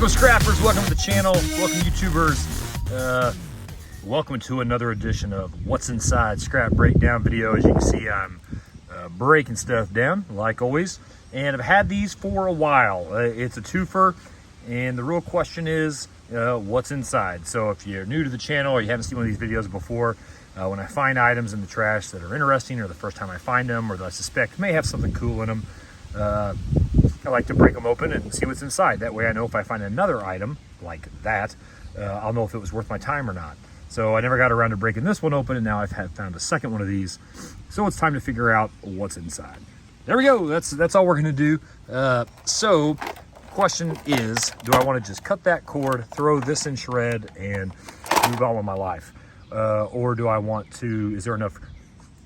Welcome scrappers, welcome to the channel, welcome YouTubers, welcome to another edition of What's Inside Scrap Breakdown video. As you can see, I'm breaking stuff down like always, and I've had these for a while. It's a twofer, and the real question is what's inside. So if you're new to the channel or you haven't seen one of these videos before, when I find items in the trash that are interesting, or the first time I find them, or that I suspect may have something cool in them, I like to break them open and see what's inside. That way I know if I find another item like that, I'll know if it was worth my time or not. So I never got around to breaking this one open, and now I've found a second one of these. So it's time to figure out what's inside. There we go. That's all we're gonna do. So question is, do I want to just cut that cord, throw this in shred, and move on with my life? Or do I want to, is there enough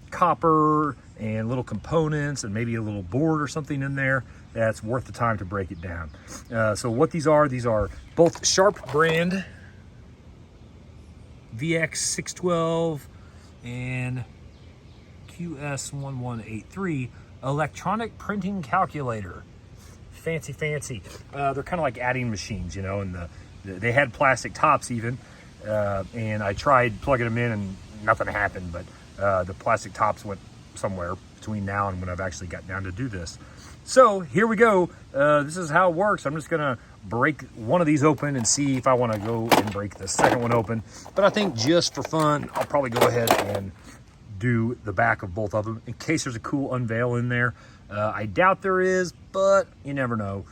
copper and little components and maybe a little board or something in there that's worth the time to break it down? So what these are both Sharp brand VX612 and QS1183 electronic printing calculator. Fancy. They're kind of like adding machines, you know, and they had plastic tops even, and I tried plugging them in and nothing happened, but the plastic tops went somewhere between now and when I've actually got down to do this. So here we go. This is how it works. I'm just gonna break one of these open and see if I want to go and break the second one open. But I think just for fun, I'll probably go ahead and do the back of both of them in case there's a cool unveil in there. I doubt there is, but you never know.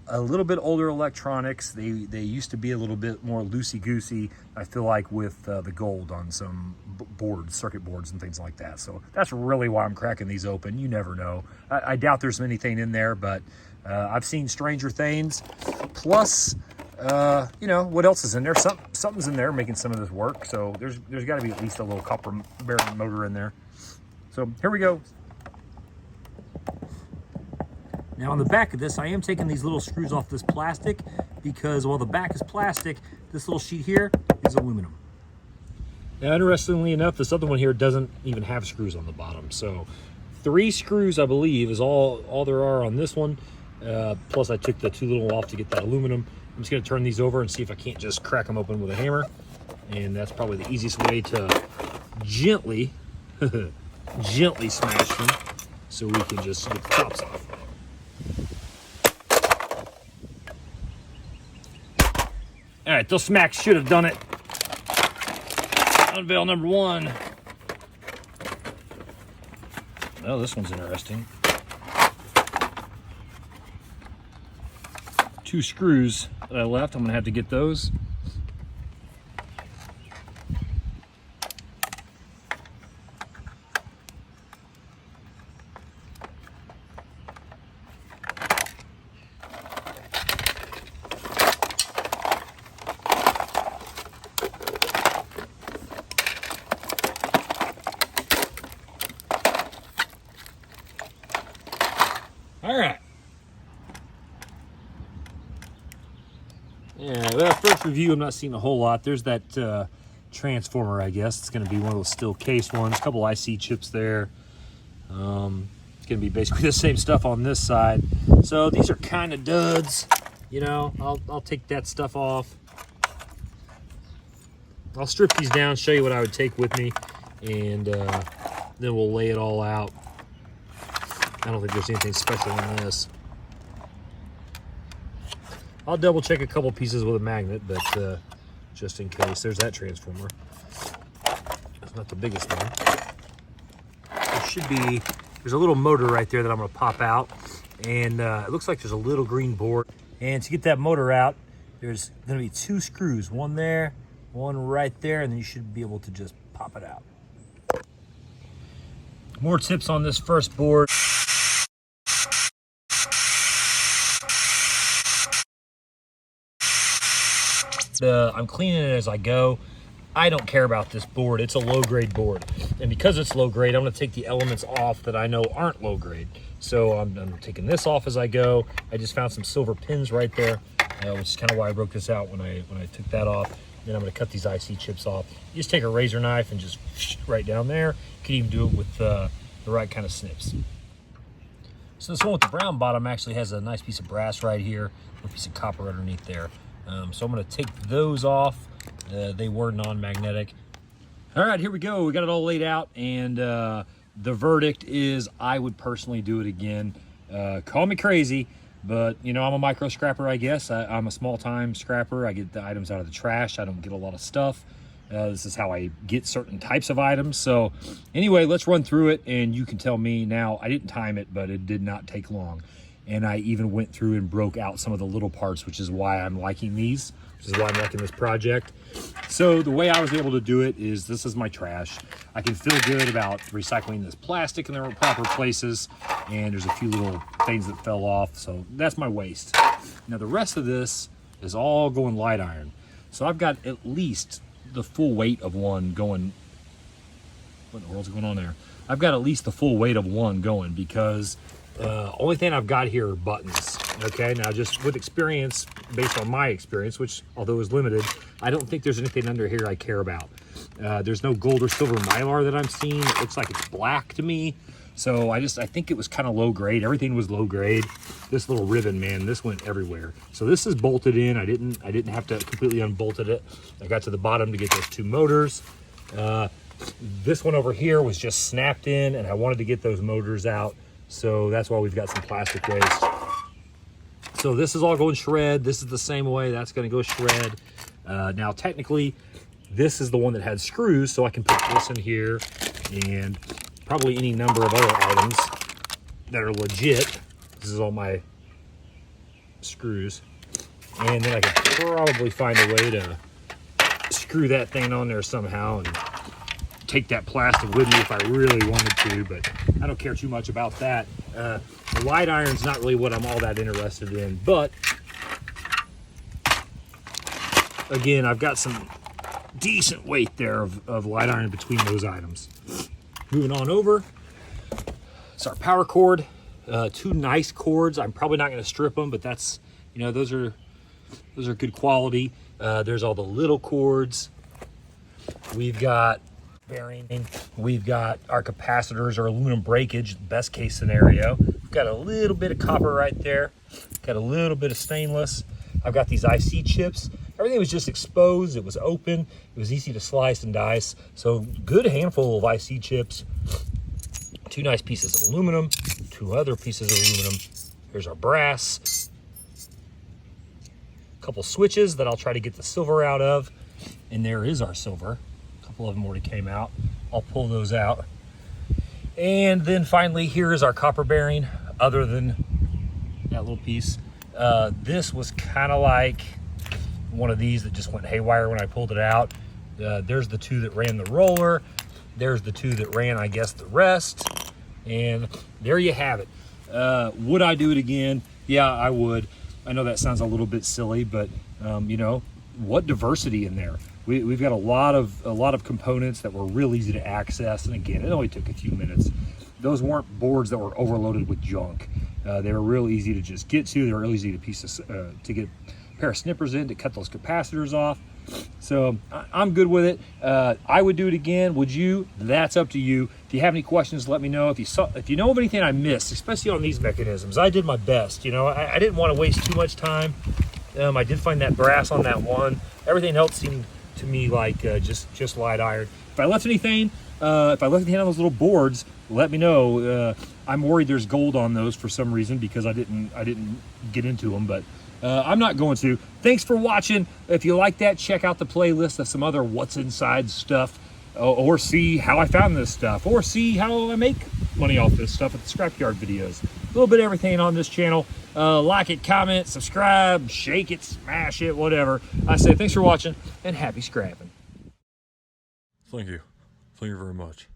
A little bit older electronics, they used to be a little bit more loosey-goosey, I feel like, with the gold on some boards, circuit boards and things like that. So that's really why I'm cracking these open. You never know. I doubt there's anything in there, but I've seen stranger things. Plus, you know, what else is in there? Something's in there making some of this work. So there's got to be at least a little copper bearing motor in there. So here we go. Now on the back of this, I am taking these little screws off this plastic because while the back is plastic, this little sheet here is aluminum. Now, interestingly enough, this other one here doesn't even have screws on the bottom. So 3 screws, I believe, is all there are on this one. Plus I took the 2 little off to get that aluminum. I'm just gonna turn these over and see if I can't just crack them open with a hammer. And that's probably the easiest way to gently, gently smash them so we can just get the tops off. All right, those smacks should have done it. Unveil number 1. Oh, this one's interesting. 2 screws that I left. I'm gonna have to get those. All right. Yeah, well, first review, I'm not seeing a whole lot. There's that transformer, I guess. It's going to be one of those steel case ones. A couple IC chips there. It's going to be basically the same stuff on this side. So these are kind of duds. You know, I'll take that stuff off. I'll strip these down, show you what I would take with me, and then we'll lay it all out. I don't think there's anything special in this. I'll double check a couple pieces with a magnet, but just in case. There's that transformer. It's not the biggest one. There should be, there's a little motor right there that I'm gonna pop out. And it looks like there's a little green board. And to get that motor out, there's gonna be 2 screws. One there, one right there, and then you should be able to just pop it out. More tips on this first board. I'm cleaning it as I go. I don't care about this board. It's a low-grade board. And because it's low-grade, I'm gonna take the elements off that I know aren't low-grade. So I'm taking this off as I go. I just found some silver pins right there, which is kind of why I broke this out when I took that off. Then I'm gonna cut these IC chips off. You just take a razor knife and just right down there. You can even do it with the right kind of snips. So this one with the brown bottom actually has a nice piece of brass right here, a piece of copper underneath there. So I'm going to take those off. They were non-magnetic. All right, here we go. We got it all laid out, and the verdict is I would personally do it again. Call me crazy, but you know, I'm a micro scrapper, I guess. I'm a small-time scrapper. I get the items out of the trash. I don't get a lot of stuff. This is how I get certain types of items. So anyway, let's run through it, and you can tell me now. I didn't time it, but it did not take long. And I even went through and broke out some of the little parts, which is why I'm liking these, which is why I'm liking this project. So the way I was able to do it is, this is my trash. I can feel good about recycling this plastic in the proper places, and there's a few little things that fell off, so that's my waste. Now the rest of this is all going light iron. So I've got at least the full weight of one going. What in the world's going on there? I've got at least the full weight of one going, because only thing I've got here are buttons. Okay, now just with experience, based on my experience, which although is limited, I don't think there's anything under here I care about. There's no gold or silver mylar that I'm seeing. It looks like it's black to me. So I think it was kind of low grade. Everything was low grade. This little ribbon, man, this went everywhere. So this is bolted in. I didn't have to completely unbolted it. I got to the bottom to get those two motors. This one over here was just snapped in, and I wanted to get those motors out. So that's why we've got some plastic waste. So this is all going shred. This is the same way. That's going to go shred. Now, technically, this is the one that had screws, so I can put this in here, and probably any number of other items that are legit. This is all my screws. And then I could probably find a way to screw that thing on there somehow and take that plastic with me if I really wanted to, but I don't care too much about that. The light iron's not really what I'm all that interested in, but again, I've got some decent weight there of light iron between those items. Moving on over, it's our power cord. Two nice cords. I'm probably not going to strip them, but that's, you know, those are good quality. There's all the little cords. We've got bearing. We've got our capacitors or aluminum breakage, best case scenario. We've got a little bit of copper right there. Got a little bit of stainless. I've got these IC chips. Everything was just exposed. It was open. It was easy to slice and dice. So good handful of IC chips. Two nice pieces of aluminum. Two other pieces of aluminum. Here's our brass. A couple switches that I'll try to get the silver out of. And there is our silver. A couple of them already came out. I'll pull those out. And then finally, here is our copper bearing, other than that little piece. This was kind of like one of these that just went haywire when I pulled it out. There's the two that ran the roller. There's the two that ran, I guess, the rest. And there you have it. Would I do it again? Yeah, I would. I know that sounds a little bit silly, but you know, what diversity in there. We've got a lot of components that were real easy to access, and again, it only took a few minutes. Those weren't boards that were overloaded with junk. They were real easy to just get to. They were real easy to get a pair of snippers in to cut those capacitors off. So I'm good with it. I would do it again. Would you? That's up to you. If you have any questions, let me know. If you know of anything I missed, especially on these mechanisms, I did my best. You know, I didn't want to waste too much time. I did find that brass on that one. Everything else seemed to me like just light iron. If I left anything, if I left anything on those little boards, let me know. I'm worried there's gold on those for some reason because I didn't get into them, but I'm not going to. Thanks for watching. If you like that, check out the playlist of some other what's inside stuff, or see how I found this stuff, or see how I make money off this stuff at the scrapyard videos. A little bit of everything on this channel. Like it, comment, subscribe, shake it, smash it, whatever. I say thanks for watching and happy scrapping. Thank you. Thank you very much.